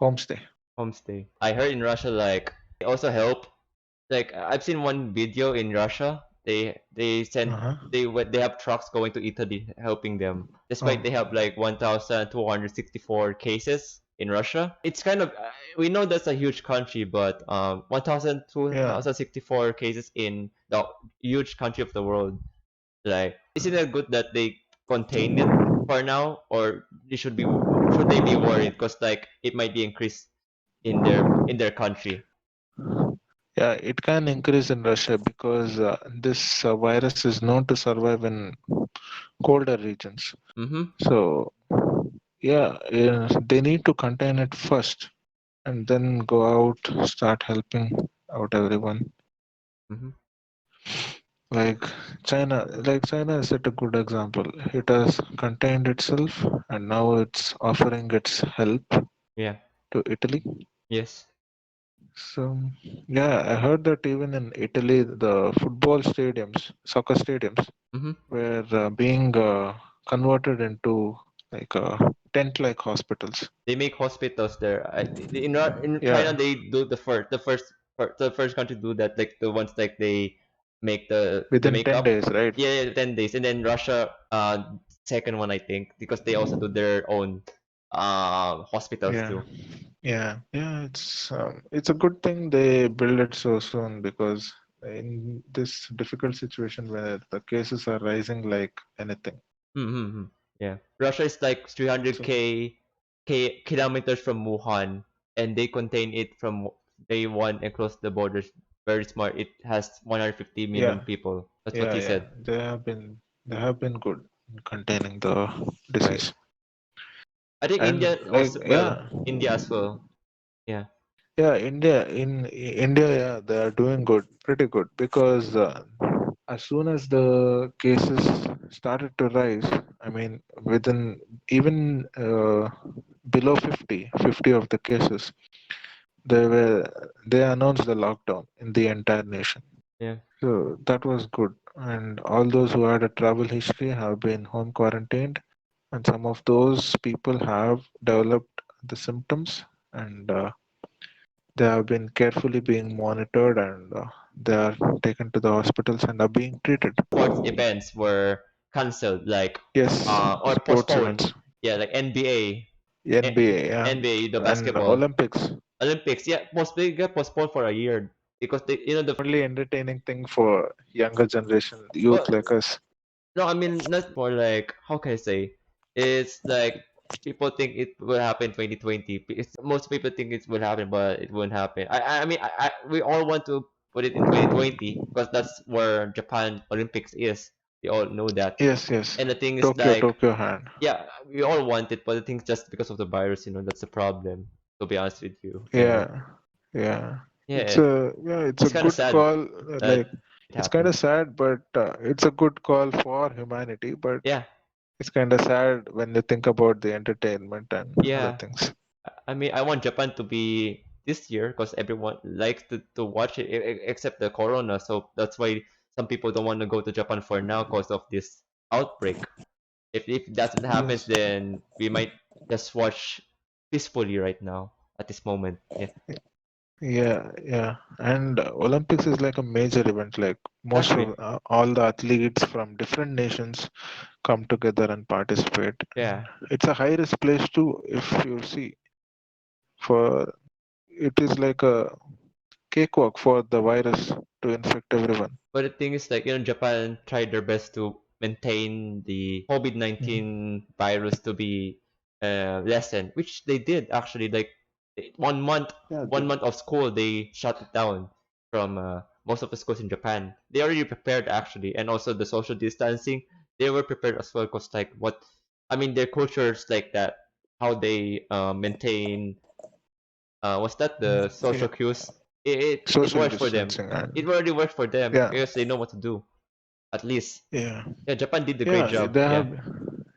homestay. homestay. I heard in Russia like they also help. Like I've seen one video in Russia. They send Uh-huh. they have trucks going to Italy helping them. Despite they have Oh, like 1,264 cases in Russia. It's kind of we know that's a huge country, but yeah. 1,264 cases in the huge country of the world. Like, isn't it good that they contain it for now, or should they be worried because like it might be increased in their country? Yeah, it can increase in Russia because this virus is known to survive in colder regions. Mm-hmm. So, yeah, they need to contain it first and then go out, start helping out everyone. Mm-hmm. Like China is set a good example. It has contained itself and now it's offering its help Yeah. to Italy. Yes. So, yeah, I heard that even in Italy, the football stadiums, soccer stadiums, Mm-hmm. were being converted into like tent-like hospitals. They make hospitals there. In China Yeah, they do the first country to do that, like the ones like they make the within 10 makeup. days, right? Yeah, yeah, 10 days, and then Russia second one I think because they also do their own hospitals Yeah, too. yeah. It's a good thing they build it so soon because in this difficult situation where the cases are rising like anything. Mm-hmm. Yeah, Russia is like So 300k kilometers from Wuhan, and they contain it from day one and close the borders. Very smart. It has 150 million yeah, people. That's what yeah, he yeah. said. They have been good in containing the Right. disease. I think And India like also well. yeah, India as well. Yeah. yeah, India, yeah, they are doing good, pretty good because as soon as the cases started to rise, I mean, within even below 50 of the cases, they announced the lockdown in the entire nation. Yeah. So that was good. And all those who had a travel history have been home quarantined, and some of those people have developed the symptoms, and they have been carefully being monitored, and they are taken to the hospitals and are being treated. Sports events were cancelled, like Yes, or sports postponed. events, Yeah, like NBA, NBA, yeah, NBA, the and basketball, Olympics. Olympics. Yeah, they got postponed for a year because they, the Only entertaining thing for younger generation, well, youth like us. no, I mean not for like how can I say? It's like people think it will happen 2020. Most people think it will happen, but it won't happen. We all want to put it in 2020 because that's where Japan Olympics is. We all know that. Yes, yes. And the thing is Tokyo, like, Tokyo hand. yeah, we all want it, but the thing's just because of the virus, that's the problem. To be honest with you, yeah, Yeah, yeah. yeah, It's a it's kind of good sad call. Like that it it's kind happened. of sad, but it's a good call for humanity. But Yeah, it's kind of sad when you think about the entertainment and other yeah. things. I mean, I want Japan to be this year because everyone likes to watch it except the corona. So that's why some people don't want to go to Japan for now because of this outbreak. If that happens, Yes. then we might just watch peacefully right now at this moment. Yeah, Yeah, yeah. And Olympics is like a major event. Like most exactly. of all the athletes from different nations come together and participate. And Yeah. it's a high risk place too, if you see. For it is like a cakewalk for the virus to infect everyone. But the thing is, like, Japan tried their best to maintain the Mhm. COVID-19 virus to be lessened, which they did actually. Like, 1 month, Yeah, 1 month of school, they shut it down from most of the schools in Japan. They already prepared actually, and also the social distancing, they were prepared as well. Cause like their cultures like that, how they maintain what's that, the social yeah, cues. It social works for them. distancing It and already works for them yeah, because they know what to do. At least, yeah, yeah, Japan did a great yeah. job. They Yeah, have,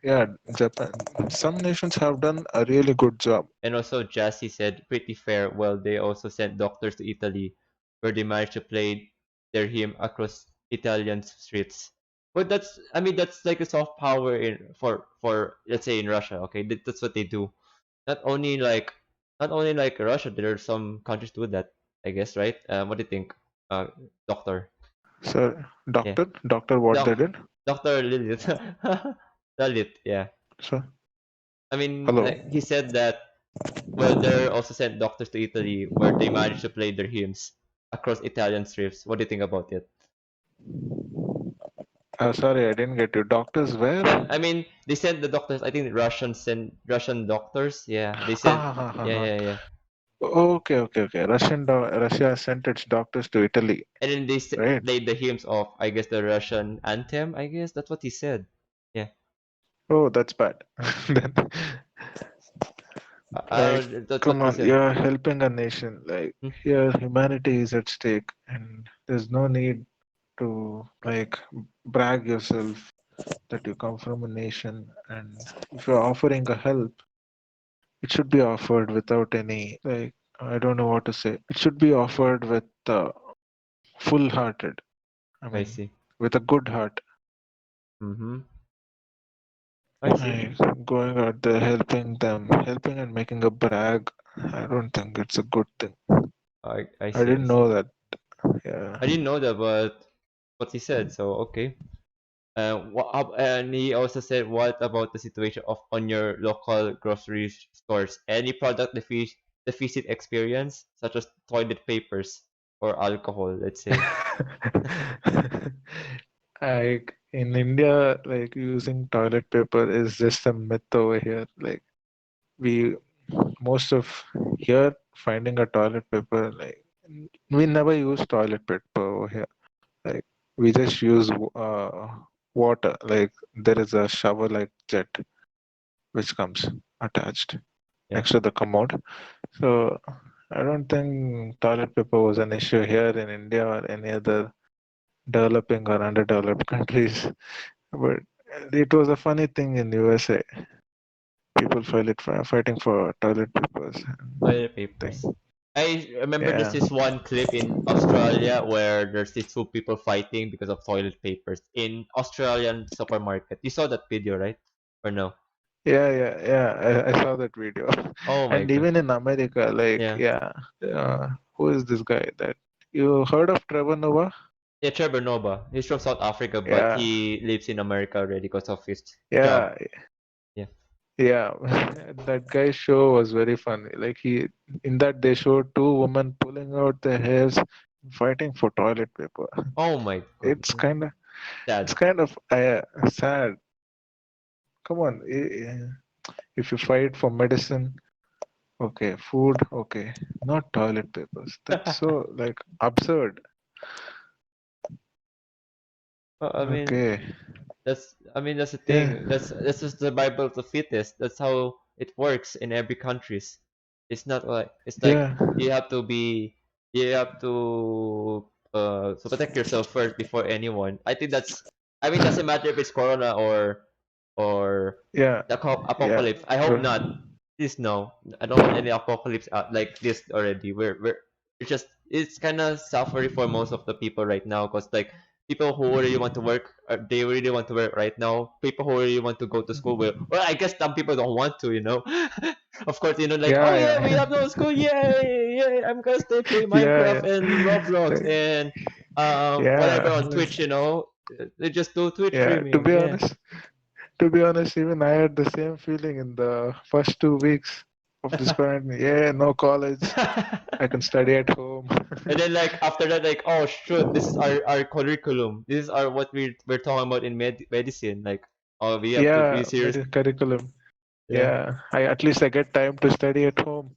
yeah. Japan. Some nations have done a really good job. and also Jassy said pretty fair. Well, they also sent doctors to Italy, where they managed to play their hymn across Italian streets. But that's like a soft power in for let's say in Russia. Okay, that's what they do. Not only like not only like Russia, there are some countries do that. I guess, right? What do you think, doctor? So, Yeah, doctor, what they doc, did? Doctor Lilith, Lalit. Yeah, So, I mean, hello. like he said that. Well, there also sent doctors to Italy where they managed to play their hymns across Italian strips. What do you think about it? Sorry, I didn't get you. Doctors where? I mean, they sent the doctors. I think Russians sent Russian doctors. Yeah, they Ha sent. ha ha ha. Yeah, Ha. yeah, yeah. Okay. Russia sent its doctors to Italy, And then they right? played the hymns of, I guess, the Russian anthem. I guess that's what he said. Yeah. Oh, that's bad. Then, I like, don't. That's what come he on, said. you're helping a nation. Like, Hmm, here, humanity is at stake, and there's no need to like brag yourself that you come from a nation. And if you're offering a help, it should be offered without any like I don't know what to say. It should be offered with full-hearted. I I mean, see. with a good heart. Mm-hmm. I see. Like going out there helping them, helping and making a brag. I don't think it's a good thing. I I see. I didn't see. know that. Yeah. I didn't know that, but what he said. So okay. And he also said, what about the situation of on your local grocery stores? Any product deficit experience, such as toilet papers or alcohol, let's say. Like in India, like using toilet paper is just a myth over here. Like we most of here finding a toilet paper like we never use toilet paper over here. Like we just use water. Like there is a shower like jet which comes attached Yeah. next to the commode. So I don't think toilet paper was an issue here in India or any other developing or underdeveloped countries. But it was a funny thing in USA. People fighting for toilet papers and Toilet thing. papers. I remember there's Yeah. this one clip in Australia where there's these two people fighting because of toilet papers in Australian supermarket. You saw that video, right? Or no? Yeah. I saw that video. Oh my And god. even in America, like, Yeah. yeah, who is this guy that you heard of Trevor Noah? Yeah, Trevor Noah. He's from South Africa, but Yeah, he lives in America already because of his job. yeah, Yeah. yeah. That guy's show was very funny. Like in that they showed two women pulling out their hairs, fighting for toilet paper. Oh my god. It's kind of, it's Sad. kind of sad. Come on, if you fight for medicine, okay, food, okay, not toilet papers. That's so like absurd. Well, I mean, Okay, that's the yeah, thing. That's just the Bible of the fittest. That's how it works in every countries. It's like yeah, you have to be you have to protect yourself first before anyone. I mean doesn't matter if it's Corona or yeah, the yeah. apocalypse. I hope True. not. Please no. I don't want any apocalypse out like this already. It's kind of suffering for most of the people right now because like people who really want to work, they really want to work right now. People who really want to go to school will. Well, I guess some people don't want to, you know. Of course, like, oh Yeah, yeah, we yeah, have no school, yay, yay! I'm gonna stay play yeah, Minecraft and Roblox yeah. and whatever Yeah, on Twitch, you know. They just do Twitch yeah. streaming, yeah. To be honest, even I had the same feeling in the first 2 weeks of this quarantine. Yeah, no college. I can study at home. And then like after that, like, oh shoot, this is our curriculum. This is our what we're talking about in medicine. Like, oh, we have to be Yeah, serious. curriculum. Yeah. Yeah, I at least I get time to study at home.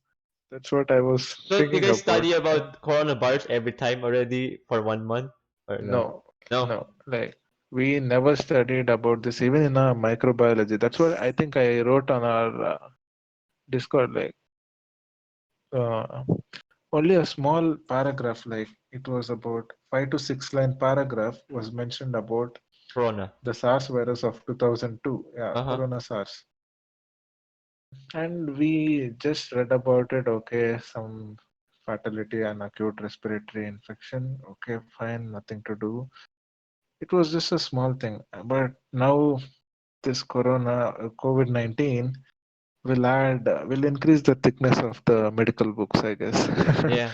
That's what I was So you thinking guys about. study And about coronavirus every time already for 1 month or no? no, No. no, like we never studied about this even in our microbiology. That's what I think I wrote on our Discord. Like uh, only a small paragraph, like it was about 5 to 6 line paragraph, was mentioned about Corona. the SARS virus of 2002. Yeah, Uh huh. Corona SARS. And we just read about it. Okay, some fatality and acute respiratory infection. Okay, fine, nothing to do. It was just a small thing. But now this COVID-19 will increase the thickness of the medical books, I guess. Yeah.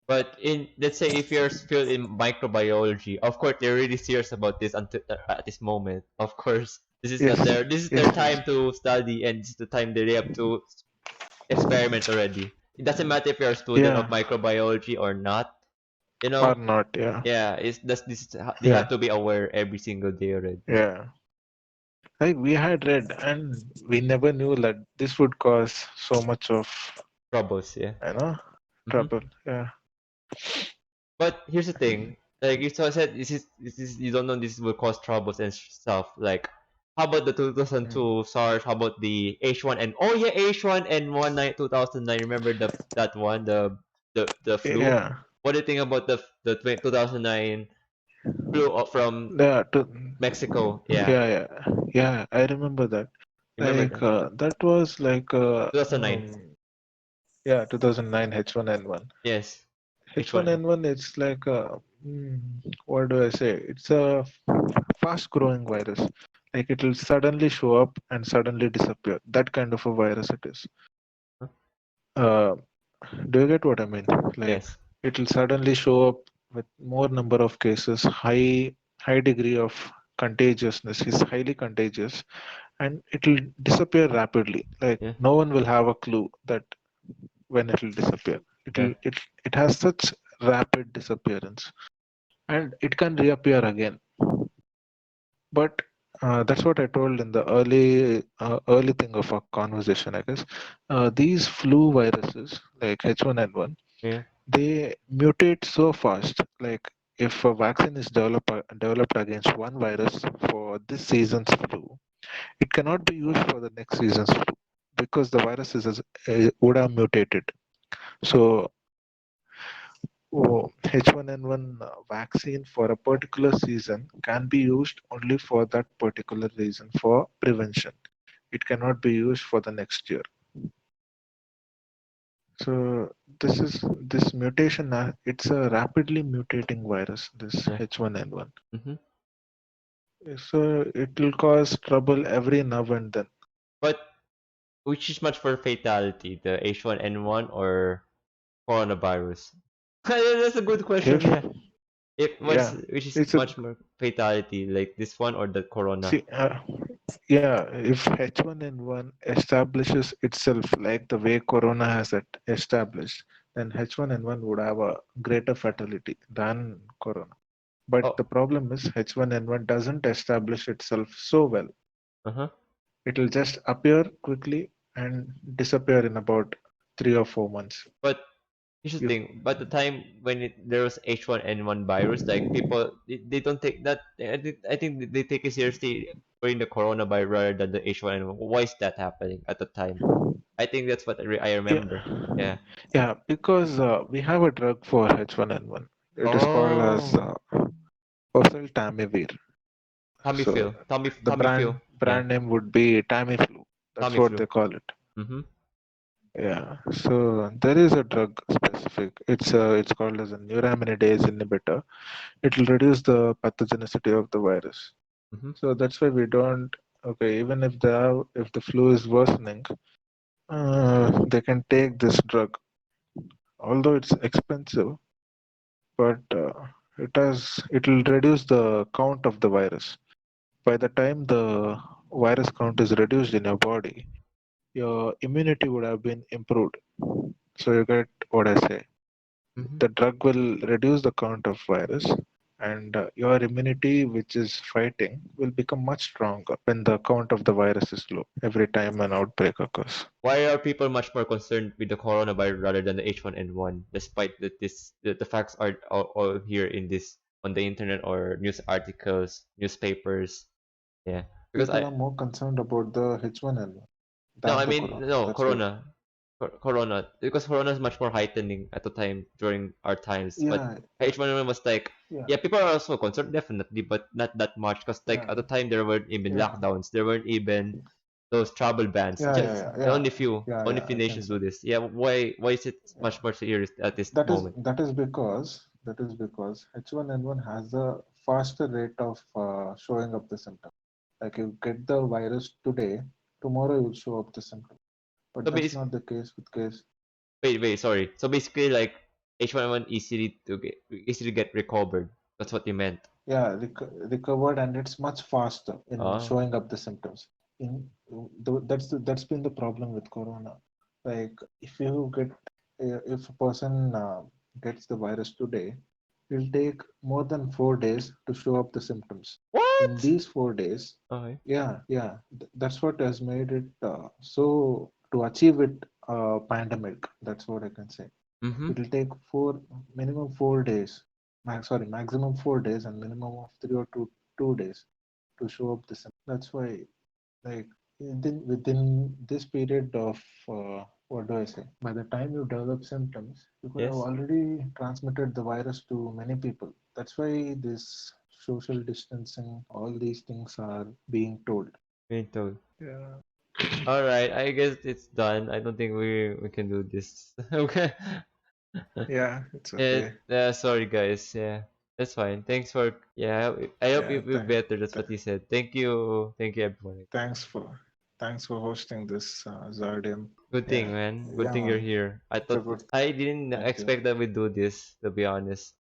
But in let's say if you're still in microbiology, of course they're really serious about this until at this moment. Of course, this is not Yes, their this is their yes, time to study and this is the time that they have to experiment already. It doesn't matter if you're a student of yeah, microbiology or not. You or know, not, yeah, yeah, it's that's this is they yeah, have to be aware every single day already. yeah. Like we had read, and we never knew that this would cause so much of. troubles. Yeah. you know, Hmm. trouble. Yeah, But here's the thing, like you so I said, this is you don't know this will cause troubles and stuff. Like, how about the mm, 2002 SARS? How about the H1 and oh yeah, H1N1 2009? Remember that one, the flu? yeah, What do you think about the 2009 flu from yeah. Mexico? Yeah, Yeah, yeah, yeah. I remember that. remember that? That was like 2009. yeah, 2009 H1N1. Yes, H1. H1N1, it's like what do I say? It's a fast-growing virus. Like it will suddenly show up and suddenly disappear. That kind of a virus it is. Huh? Uh, do you get what I mean? Like Yes. it will suddenly show up with more number of cases, high degree of contagiousness. Is highly contagious, and it will disappear rapidly. Like Yeah. no one will have a clue that when it will disappear. Yeah. It has such rapid disappearance, and it can reappear again. But that's what I told in the early thing of our conversation, I guess. These flu viruses like H1N1, Yeah. they mutate so fast. Like if a vaccine is developed against one virus for this season's flu, it cannot be used for the next season's flu because the virus would have mutated. So H1N1 vaccine for a particular season can be used only for that particular reason for prevention. It cannot be used for the next year. So this mutation. It's a rapidly mutating virus. This Yeah. H1N1. Hmm. So it will cause trouble every now and then. But which is much for fatality, the H1N1 or coronavirus? That's a good question. If Yeah. If what's yeah, which is it's a much more fatality, like this one or the corona? see. Yeah, if H1N1 establishes itself like the way Corona has established, then H1N1 would have a greater fatality than Corona. But Oh. the problem is H1N1 doesn't establish itself so well. Uh-huh. It will just appear quickly and disappear in about 3 or 4 months. But here's the You, thing. By the time when there was H1N1 virus, like people they don't take that. I think they take it seriously during the coronavirus rather than the H1N1. Why is that happening at the time? I think that's what I remember. yeah, Yeah. yeah, because we have a drug for H1N1. It is called as Oh. oseltamivir. So Tamiflu. the brand Tamiflu. Yeah. brand name would be Tamiflu. That's what Tamiflu. they call it. Mm-hmm. Yeah. So there is a drug specific. It's called as a neuraminidase inhibitor. It will reduce the pathogenicity of the virus. Mm-hmm. So that's why we don't. Okay, even if the flu is worsening, they can take this drug. Although it's expensive, but it will reduce the count of the virus. By the time the virus count is reduced in your body, your immunity would have been improved. So you get what I say. Mm-hmm. The drug will reduce the count of virus, and your immunity, which is fighting, will become much stronger when the count of the virus is low every time an outbreak occurs. Why are people much more concerned with the coronavirus rather than the H1N1, despite that the facts are all here in this on the internet or news articles, newspapers? Yeah, because People I are more concerned about the H1N1 no, I than the mean corona. no That's why. corona because corona is much more heightening at the time during our times, but Yeah, H1N1 was like yeah, yeah, people are also concerned definitely, but not that much because like yeah, at the time there weren't even yeah, lockdowns, there weren't even those travel bans. yeah, yeah, Just yeah, only yeah, few, yeah, only yeah. few I can nations say. do this. Yeah, why is it Yeah. much more serious at this That is moment? because H1N1 has a faster rate of showing up the symptom. Like you get the virus today, tomorrow you will show up the symptom. But So that's basically, not the case with case. wait, sorry. So basically, like H1N1 easily get recovered. That's what you meant. Yeah, recovered, and it's much faster in Oh. showing up the symptoms. That's been the problem with corona. Like if a person gets the virus today, it'll take more than 4 days to show up the symptoms. In What? these 4 days, Okay. yeah, that's what has made it so to achieve it pandemic. That's what I can say. Mm-hmm. It'll take minimum 4 days, maximum 4 days and minimum of 3 or 2 days to show up the symptoms. That's why, like, within this period of what do I say? By the time you develop symptoms, you could have Yes. already transmitted the virus to many people. That's why this social distancing, all these things are being told. Me too. Yeah. All right. I guess it's done. I don't think we can do this. Okay. Yeah, it's And okay. sorry guys. Yeah. That's fine. Thanks for yeah. I hope Yeah, you feel better. That's what he said. Thank you. Thank you everyone. thanks for hosting this, Zardian. Good thing, Yeah, man. Good yeah, thing you're man. here. It's a good. I didn't Thank you. expect that we'd do this, to be honest.